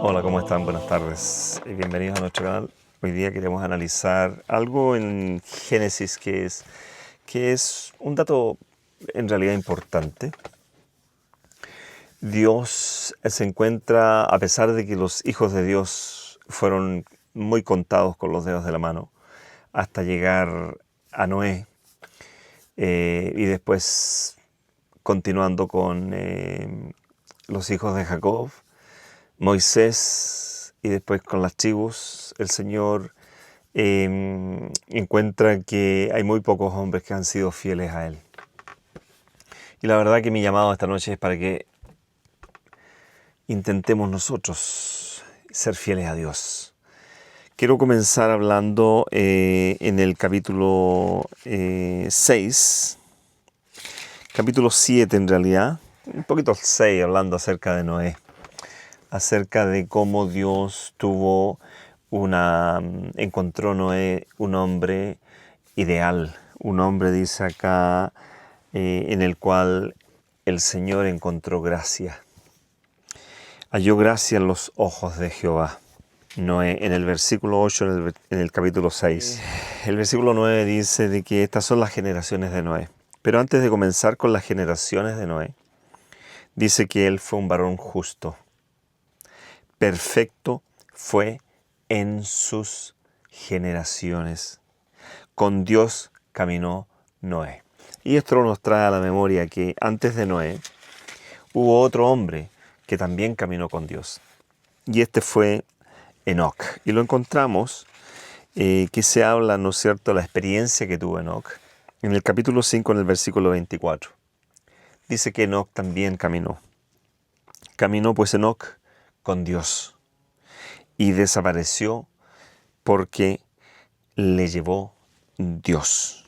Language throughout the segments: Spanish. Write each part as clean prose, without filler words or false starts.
Hola, ¿cómo están? Buenas tardes y bienvenidos a nuestro canal. Hoy día queremos analizar algo en Génesis que es un dato en realidad importante. Dios se encuentra, a pesar de que los hijos de Dios fueron muy contados con los dedos de la mano, hasta llegar a Noé, y después continuando con los hijos de Jacob, Moisés, y después con las tribus, el Señor encuentra que hay muy pocos hombres que han sido fieles a Él. Y la verdad que mi llamado esta noche es para que intentemos nosotros ser fieles a Dios. Quiero comenzar hablando en el capítulo 6, capítulo 7 en realidad, un poquito el 6, hablando acerca de Noé, acerca de cómo Dios encontró Noé un hombre ideal, un hombre, dice acá, en el cual el Señor encontró gracia. Halló gracia en los ojos de Jehová. Noé, en el versículo 8, en el capítulo 6. El versículo 9 dice de que estas son las generaciones de Noé. Pero antes de comenzar con las generaciones de Noé, dice que él fue un varón justo. Perfecto fue en sus generaciones. Con Dios caminó Noé. Y esto nos trae a la memoria que antes de Noé hubo otro hombre que también caminó con Dios. Y este fue Enoc. Y lo encontramos que se habla, ¿no es cierto?, la experiencia que tuvo Enoc en el capítulo 5, en el versículo 24. Dice que Enoc también caminó. Caminó pues Enoc con Dios y desapareció porque le llevó Dios.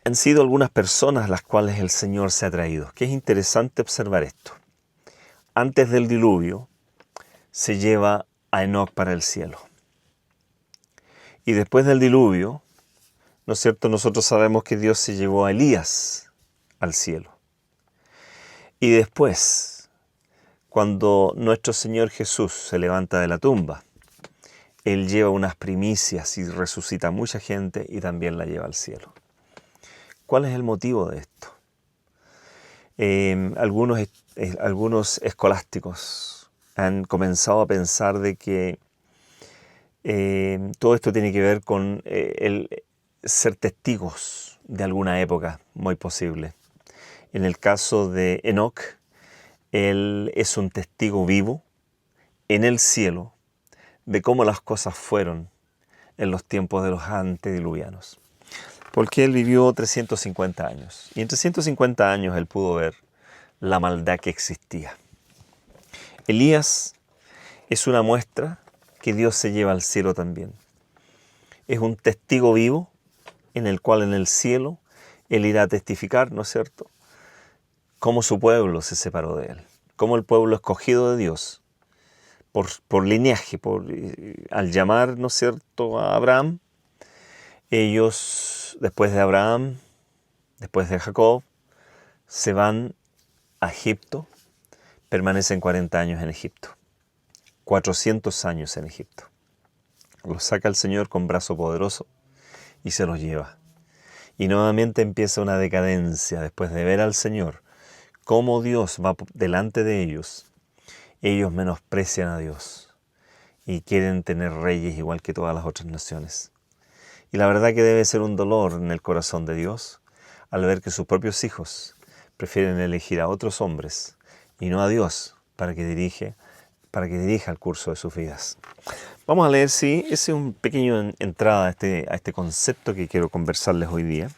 Han sido algunas personas las cuales el Señor se ha traído. Que es interesante observar esto. Antes del diluvio se lleva a Enoc para el cielo. Y después del diluvio, ¿no es cierto?, nosotros sabemos que Dios se llevó a Elías al cielo. Y después, cuando nuestro Señor Jesús se levanta de la tumba, Él lleva unas primicias y resucita a mucha gente y también la lleva al cielo. ¿Cuál es el motivo de esto? Algunos escolásticos han comenzado a pensar de que todo esto tiene que ver con el ser testigos de alguna época, muy posible. En el caso de Enoc, él es un testigo vivo en el cielo de cómo las cosas fueron en los tiempos de los antediluvianos. Porque él vivió 350 años. Y en 350 años él pudo ver la maldad que existía. Elías es una muestra que Dios se lleva al cielo también. Es un testigo vivo en el cual en el cielo él irá a testificar, ¿no es cierto?, cómo su pueblo se separó de él. Cómo el pueblo escogido de Dios, por linaje, al llamar, ¿no es cierto?, a Abraham, ellos, después de Abraham, después de Jacob, se van a Egipto, permanecen 40 años en Egipto, 400 años en Egipto. Los saca el Señor con brazo poderoso y se los lleva. Y nuevamente empieza una decadencia después de ver al Señor, cómo Dios va delante de ellos. Ellos menosprecian a Dios y quieren tener reyes igual que todas las otras naciones. Y la verdad que debe ser un dolor en el corazón de Dios al ver que sus propios hijos prefieren elegir a otros hombres y no a Dios para que dirija el curso de sus vidas. Vamos a leer, sí, ese es un pequeño entrada a este concepto que quiero conversarles hoy día.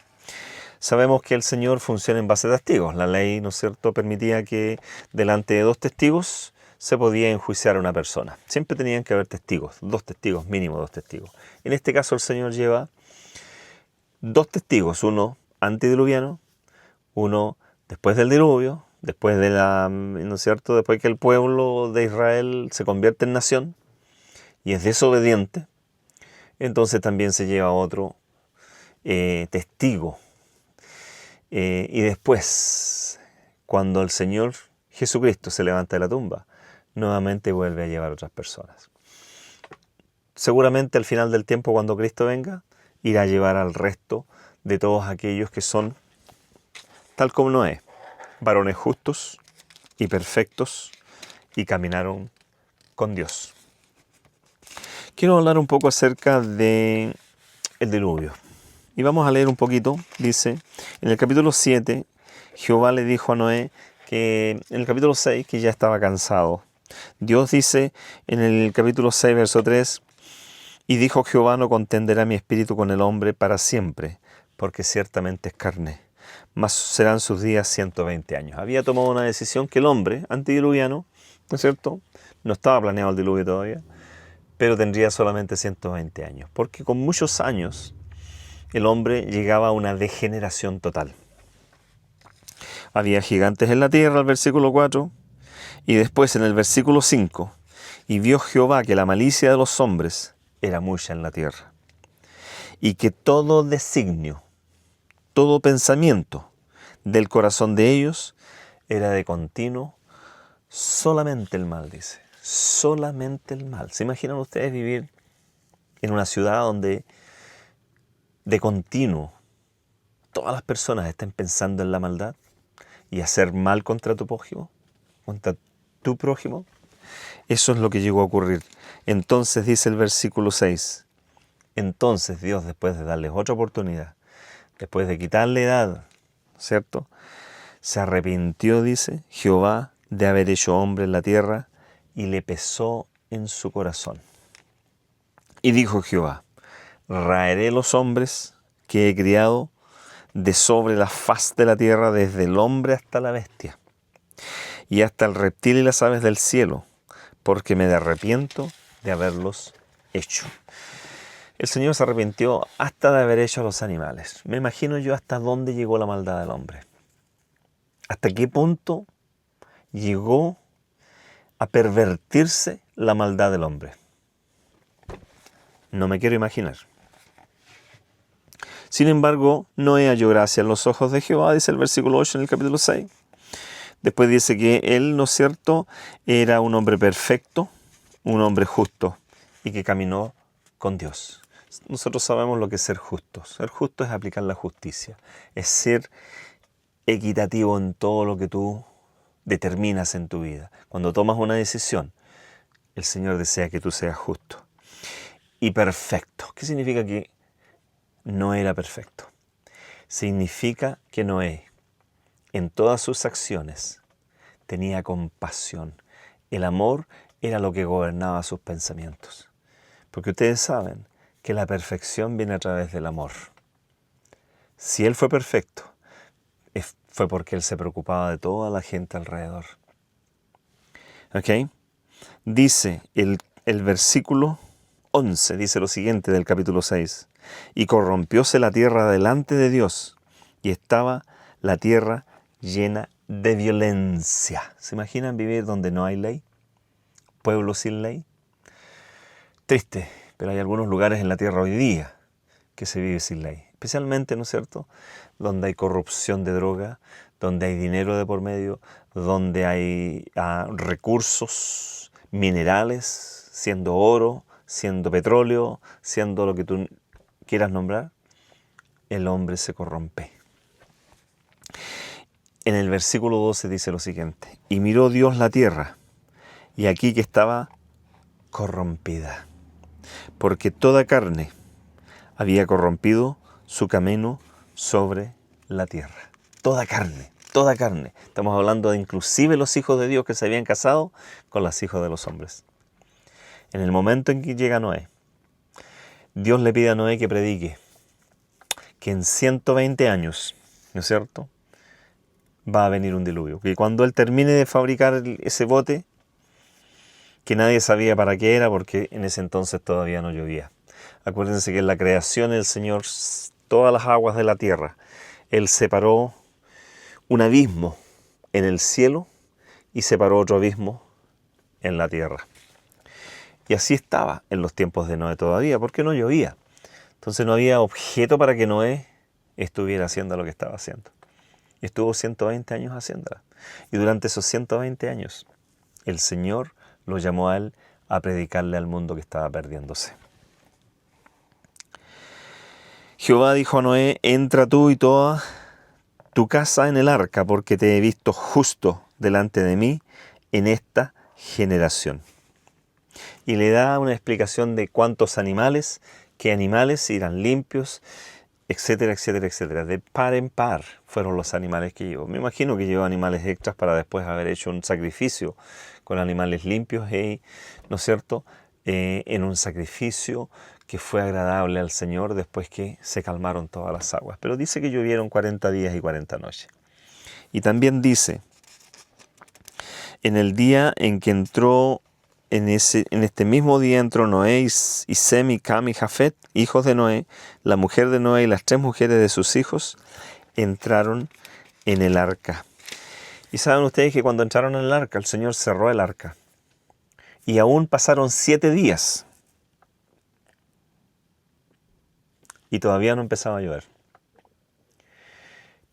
Sabemos que el Señor funciona en base a testigos. La ley, ¿no es cierto?, permitía que delante de 2 testigos se podía enjuiciar a una persona. Siempre tenían que haber testigos, 2 testigos, mínimo 2 testigos. En este caso el Señor lleva 2 testigos, uno antediluviano, uno después del diluvio, después de ¿no es cierto?, después que el pueblo de Israel se convierte en nación y es desobediente, entonces también se lleva otro testigo. Y después, cuando el Señor Jesucristo se levanta de la tumba, nuevamente vuelve a llevar a otras personas. Seguramente al final del tiempo, cuando Cristo venga, irá a llevar al resto de todos aquellos que son tal como Noé, varones justos y perfectos y caminaron con Dios. Quiero hablar un poco acerca de el diluvio. Y vamos a leer un poquito. Dice, en el capítulo 7, Jehová le dijo a Noé que en el capítulo 6 que ya estaba cansado. Dios dice en el capítulo 6, verso 3, y dijo Jehová, no contenderá mi espíritu con el hombre para siempre, porque ciertamente es carne, mas serán sus días 120 años. Había tomado una decisión que el hombre antediluviano, ¿no es cierto? No estaba planeado el diluvio todavía, pero tendría solamente 120 años, porque con muchos años el hombre llegaba a una degeneración total. Había gigantes en la tierra, el versículo 4, y después en el versículo 5, y vio Jehová que la malicia de los hombres era mucha en la tierra, y que todo designio, todo pensamiento del corazón de ellos era de continuo solamente el mal, dice. Solamente el mal. ¿Se imaginan ustedes vivir en una ciudad donde de continuo todas las personas estén pensando en la maldad y hacer mal contra tu prójimo? ¿Contra tu prójimo? Eso es lo que llegó a ocurrir. Entonces dice el versículo 6. Entonces Dios, después de darles otra oportunidad, después de quitarle edad, ¿cierto?, se arrepintió, dice, Jehová de haber hecho hombre en la tierra, y le pesó en su corazón. Y dijo Jehová, raeré los hombres que he criado de sobre la faz de la tierra, desde el hombre hasta la bestia, y hasta el reptil y las aves del cielo, porque me arrepiento de haberlos hecho. El Señor se arrepintió hasta de haber hecho a los animales. Me imagino yo hasta dónde llegó la maldad del hombre. ¿Hasta qué punto llegó a pervertirse la maldad del hombre? No me quiero imaginar. Sin embargo, Noé halló gracia en los ojos de Jehová, dice el versículo 8 en el capítulo 6. Después dice que él, ¿no es cierto?, era un hombre perfecto, un hombre justo, y que caminó con Dios. Nosotros sabemos lo que es ser justos. Ser justo es aplicar la justicia, es ser equitativo en todo lo que tú determinas en tu vida. Cuando tomas una decisión, el Señor desea que tú seas justo y perfecto. ¿Qué significa que no era perfecto? Significa que Noé, en todas sus acciones, tenía compasión. El amor era lo que gobernaba sus pensamientos. Porque ustedes saben que la perfección viene a través del amor. Si él fue perfecto, fue porque él se preocupaba de toda la gente alrededor. ¿Ok? Dice el versículo 11, dice lo siguiente del capítulo 6. Y corrompióse la tierra delante de Dios, y estaba la tierra llena de violencia. ¿Se imaginan vivir donde no hay ley? Pueblo sin ley. Triste, pero hay algunos lugares en la tierra hoy día que se vive sin ley. Especialmente, ¿no es cierto?, donde hay corrupción de droga, donde hay dinero de por medio, donde hay recursos minerales, siendo oro, siendo petróleo, siendo lo que tú quieras nombrar, el hombre se corrompe. En el versículo 12 dice lo siguiente, y miró Dios la tierra, y aquí que estaba corrompida, porque toda carne había corrompido su camino sobre la tierra. Toda carne, toda carne. Estamos hablando de inclusive los hijos de Dios que se habían casado con los hijos de los hombres. En el momento en que llega Noé, Dios le pide a Noé que predique que en 120 años, ¿no es cierto?, va a venir un diluvio. Que cuando él termine de fabricar ese bote, que nadie sabía para qué era, porque en ese entonces todavía no llovía. Acuérdense que en la creación el Señor, todas las aguas de la tierra, Él separó un abismo en el cielo y separó otro abismo en la tierra. Y así estaba en los tiempos de Noé todavía, porque no llovía. Entonces no había objeto para que Noé estuviera haciendo lo que estaba haciendo. Y estuvo 120 años haciéndola. Y durante esos 120 años, el Señor lo llamó a él a predicarle al mundo que estaba perdiéndose. Jehová dijo a Noé: entra tú y toda tu casa en el arca, porque te he visto justo delante de mí en esta generación. Y le da una explicación de cuántos animales, qué animales irán limpios, etcétera, etcétera, etcétera. De par en par fueron los animales que llevó. Me imagino que llevó animales extras para después haber hecho un sacrificio con animales limpios, ¿no es cierto? En un sacrificio que fue agradable al Señor después que se calmaron todas las aguas. Pero dice que llovieron 40 días y 40 noches. Y también dice, en el día en que entró, en este mismo día entró Noé y Sem y Cam y Jafet, hijos de Noé, la mujer de Noé y las 3 mujeres de sus hijos, entraron en el arca. Y saben ustedes que cuando entraron en el arca, el Señor cerró el arca. Y aún pasaron 7 días. Y todavía no empezaba a llover.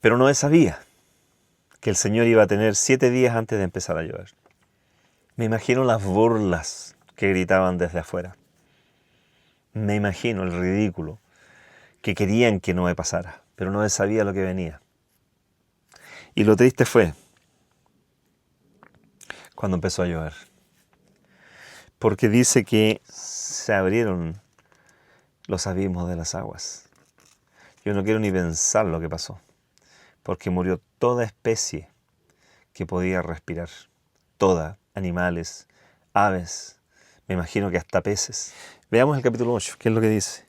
Pero Noé sabía que el Señor iba a tener 7 días antes de empezar a llover. Me imagino las burlas que gritaban desde afuera. Me imagino el ridículo que querían que Noé pasara, pero Noé sabía lo que venía. Y lo triste fue cuando empezó a llover. Porque dice que se abrieron los abismos de las aguas. Yo no quiero ni pensar lo que pasó, porque murió toda especie que podía respirar. Toda, animales, aves, me imagino que hasta peces. Veamos el capítulo 8, ¿qué es lo que dice?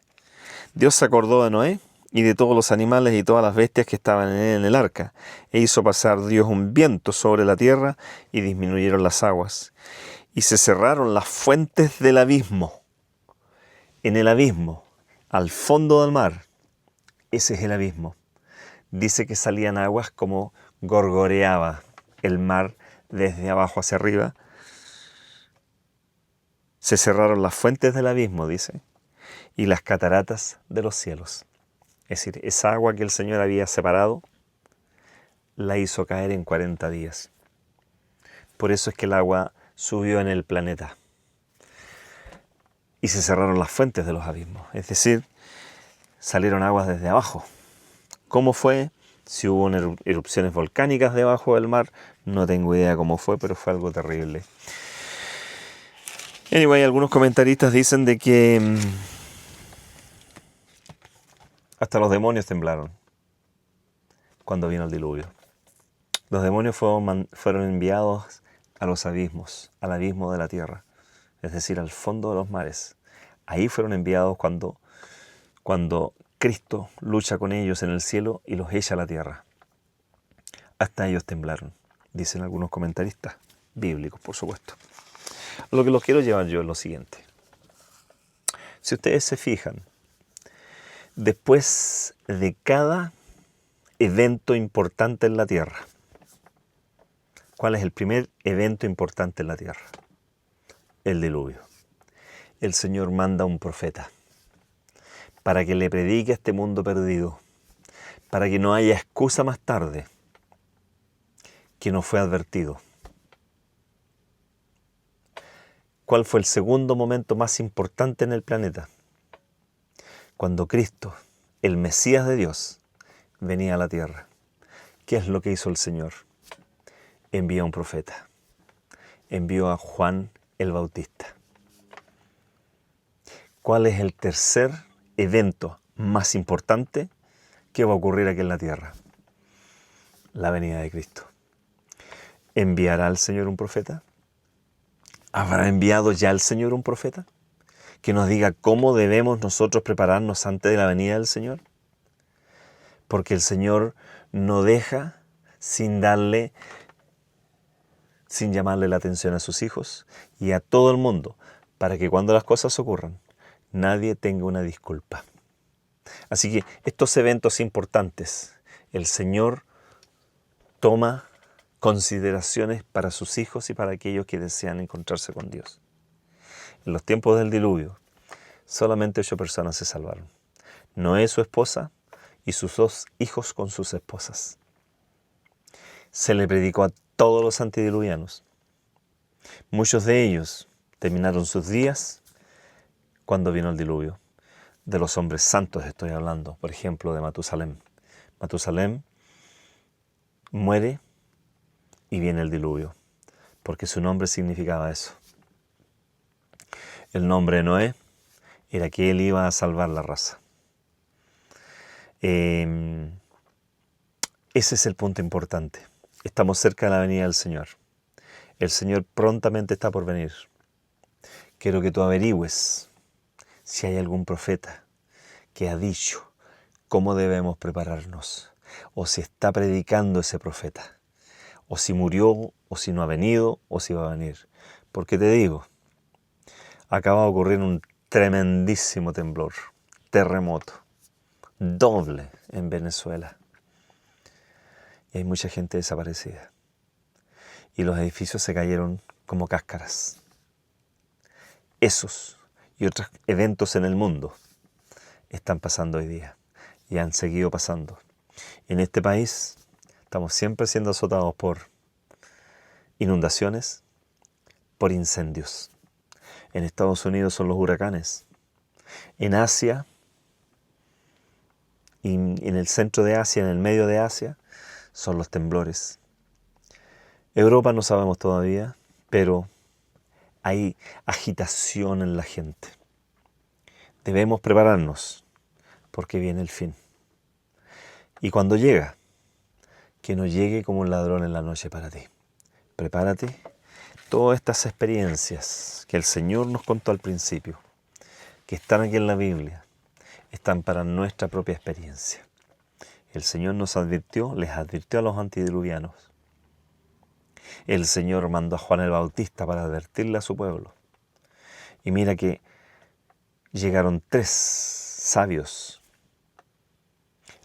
Dios se acordó de Noé y de todos los animales y todas las bestias que estaban en el arca, e hizo pasar Dios un viento sobre la tierra y disminuyeron las aguas. Y se cerraron las fuentes del abismo. En el abismo, al fondo del mar, ese es el abismo. Dice que salían aguas como gorgoreaba el mar desde abajo hacia arriba. Se cerraron las fuentes del abismo, dice, y las cataratas de los cielos. Es decir, esa agua que el Señor había separado, la hizo caer en 40 días. Por eso es que el agua subió en el planeta. Y se cerraron las fuentes de los abismos. Es decir, salieron aguas desde abajo. ¿Cómo fue? Si hubo erupciones volcánicas debajo del mar, no tengo idea cómo fue, pero fue algo terrible. Anyway, algunos comentaristas dicen de que hasta los demonios temblaron cuando vino el diluvio. Los demonios fueron enviados a los abismos, al abismo de la tierra, es decir, al fondo de los mares. Ahí fueron enviados cuando Cristo lucha con ellos en el cielo y los echa a la tierra. Hasta ellos temblaron, dicen algunos comentaristas bíblicos, por supuesto. Lo que los quiero llevar yo es lo siguiente. Si ustedes se fijan, después de cada evento importante en la tierra, ¿cuál es el primer evento importante en la tierra? El diluvio. El Señor manda un profeta para que le predique a este mundo perdido, para que no haya excusa más tarde que no fue advertido. ¿Cuál fue el segundo momento más importante en el planeta? Cuando Cristo, el Mesías de Dios, venía a la tierra. ¿Qué es lo que hizo el Señor? Envió a un profeta. Envió a Juan el Bautista. ¿Cuál es el tercer evento más importante que va a ocurrir aquí en la tierra? La venida de Cristo. ¿Enviará el Señor un profeta? ¿Habrá enviado ya el Señor un profeta que nos diga cómo debemos nosotros prepararnos antes de la venida del Señor? Porque el Señor no deja sin llamarle la atención a sus hijos y a todo el mundo, para que cuando las cosas ocurran, nadie tenga una disculpa. Así que estos eventos importantes, el Señor toma consideraciones para sus hijos y para aquellos que desean encontrarse con Dios. En los tiempos del diluvio, solamente 8 personas se salvaron. Noé, su esposa, y sus 2 hijos con sus esposas. Se le predicó a todos los antidiluvianos. Muchos de ellos terminaron sus días cuando vino el diluvio. De los hombres santos estoy hablando, por ejemplo, de Matusalén. Matusalén muere y viene el diluvio, porque su nombre significaba eso. El nombre de Noé era que él iba a salvar la raza. Ese es el punto importante. Estamos cerca de la venida del Señor. El Señor prontamente está por venir. Quiero que tú averigües si hay algún profeta que ha dicho cómo debemos prepararnos, o si está predicando ese profeta, o si murió, o si no ha venido, o si va a venir. Porque te digo, acaba de ocurrir un tremendísimo temblor, terremoto, doble en Venezuela. Y hay mucha gente desaparecida. Y los edificios se cayeron como cáscaras. Esos y otros eventos en el mundo están pasando hoy día y han seguido pasando. En este país estamos siempre siendo azotados por inundaciones, por incendios. En Estados Unidos son los huracanes. En Asia, y en el centro de Asia, en el medio de Asia, son los temblores. Europa no sabemos todavía, pero hay agitación en la gente. Debemos prepararnos porque viene el fin. Y cuando llega, que no llegue como un ladrón en la noche para ti. Prepárate. Todas estas experiencias que el Señor nos contó al principio, que están aquí en la Biblia, están para nuestra propia experiencia. El Señor nos advirtió, les advirtió a los antidiluvianos. El Señor mandó a Juan el Bautista para advertirle a su pueblo. Y mira que llegaron 3 sabios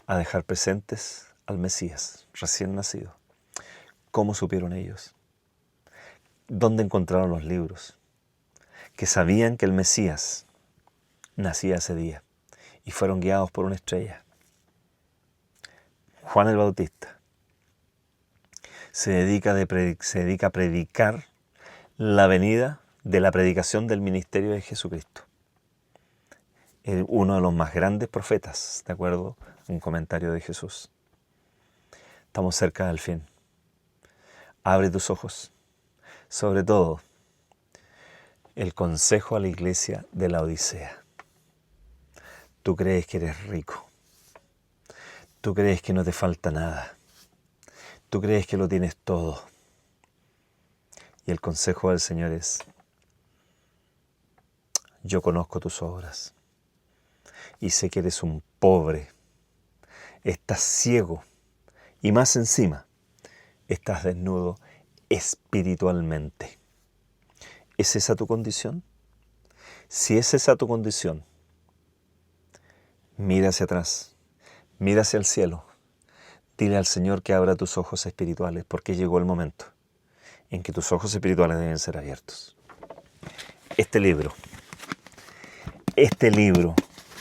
a dejar presentes al Mesías recién nacido. ¿Cómo supieron ellos? ¿Dónde encontraron los libros? Que sabían que el Mesías nacía ese día y fueron guiados por una estrella. Juan el Bautista se dedica a predicar la venida de la predicación del ministerio de Jesucristo. Uno de los más grandes profetas, de acuerdo a un comentario de Jesús. Estamos cerca del fin. Abre tus ojos. Sobre todo, el consejo a la iglesia de la Odisea. Tú crees que eres rico. Tú crees que no te falta nada. Tú crees que lo tienes todo. Y el consejo del Señor es: yo conozco tus obras y sé que eres un pobre, estás ciego y más encima estás desnudo espiritualmente. ¿Es esa tu condición? Si es esa tu condición, mira hacia atrás, mira hacia el cielo, dile al Señor que abra tus ojos espirituales, porque llegó el momento en que tus ojos espirituales deben ser abiertos. Este libro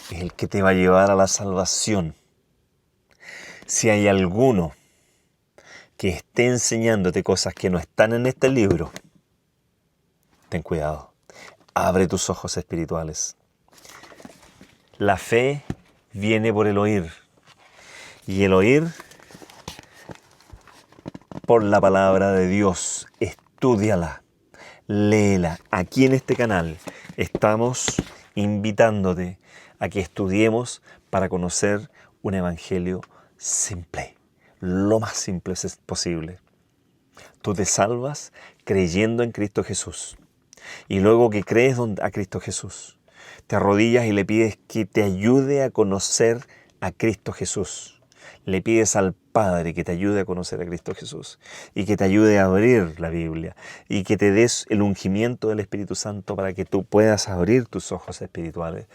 es el que te va a llevar a la salvación. Si hay alguno que esté enseñándote cosas que no están en este libro, ten cuidado. Abre tus ojos espirituales. La fe viene por el oír. Y el oír por la palabra de Dios. Estúdiala, léela. Aquí en este canal estamos invitándote a que estudiemos para conocer un evangelio simple, lo más simple posible. Tú te salvas creyendo en Cristo Jesús. Y luego que crees a Cristo Jesús, te arrodillas y le pides que te ayude a conocer a Cristo Jesús. Le pides al Padre que te ayude a conocer a Cristo Jesús y que te ayude a abrir la Biblia y que te des el ungimiento del Espíritu Santo para que tú puedas abrir tus ojos espirituales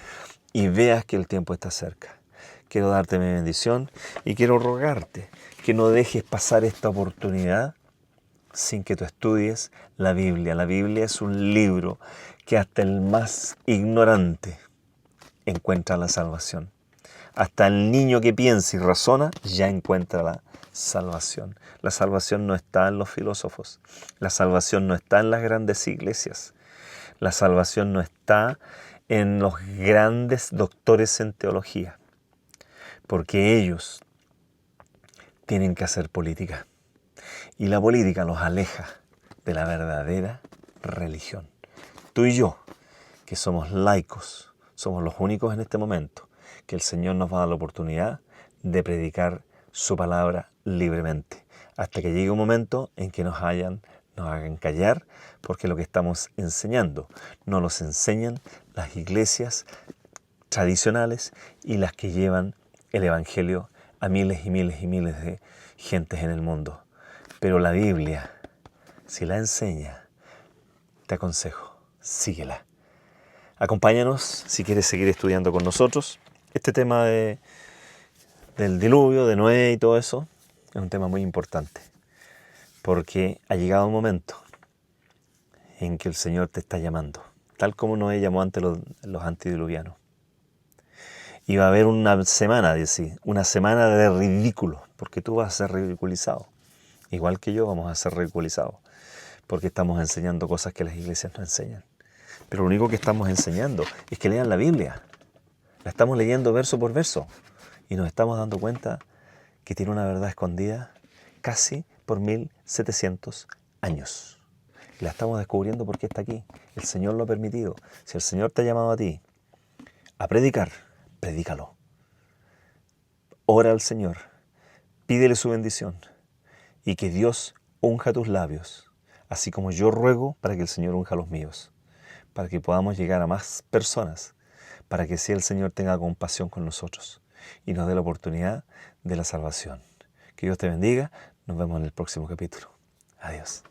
y veas que el tiempo está cerca. Quiero darte mi bendición y quiero rogarte que no dejes pasar esta oportunidad sin que tú estudies la Biblia. La Biblia es un libro que hasta el más ignorante encuentra la salvación. Hasta el niño que piensa y razona ya encuentra la salvación. La salvación no está en los filósofos. La salvación no está en las grandes iglesias. La salvación no está en los grandes doctores en teología. Porque ellos tienen que hacer política. Y la política los aleja de la verdadera religión. Tú y yo, que somos laicos, somos los únicos en este momento que el Señor nos va a dar la oportunidad de predicar su palabra libremente, hasta que llegue un momento en que nos hagan callar, porque lo que estamos enseñando no los enseñan las iglesias tradicionales y las que llevan el Evangelio a miles y miles y miles de gentes en el mundo. Pero la Biblia, si la enseña, te aconsejo, síguela. Acompáñanos si quieres seguir estudiando con nosotros. Este tema del diluvio, de Noé y todo eso, es un tema muy importante. Porque ha llegado un momento en que el Señor te está llamando. Tal como Noé llamó ante los antediluvianos. Y va a haber una semana de ridículo. Porque tú vas a ser ridiculizado. Igual que yo vamos a ser ridiculizados. Porque estamos enseñando cosas que las iglesias no enseñan. Pero lo único que estamos enseñando es que lean la Biblia. La estamos leyendo verso por verso. Y nos estamos dando cuenta que tiene una verdad escondida casi por 1700 años. Y la estamos descubriendo porque está aquí. El Señor lo ha permitido. Si el Señor te ha llamado a ti a predicar, predícalo. Ora al Señor. Pídele su bendición. Y que Dios unja tus labios. Así como yo ruego para que el Señor unja los míos. Para que podamos llegar a más personas, para que así el Señor tenga compasión con nosotros y nos dé la oportunidad de la salvación. Que Dios te bendiga, nos vemos en el próximo capítulo. Adiós.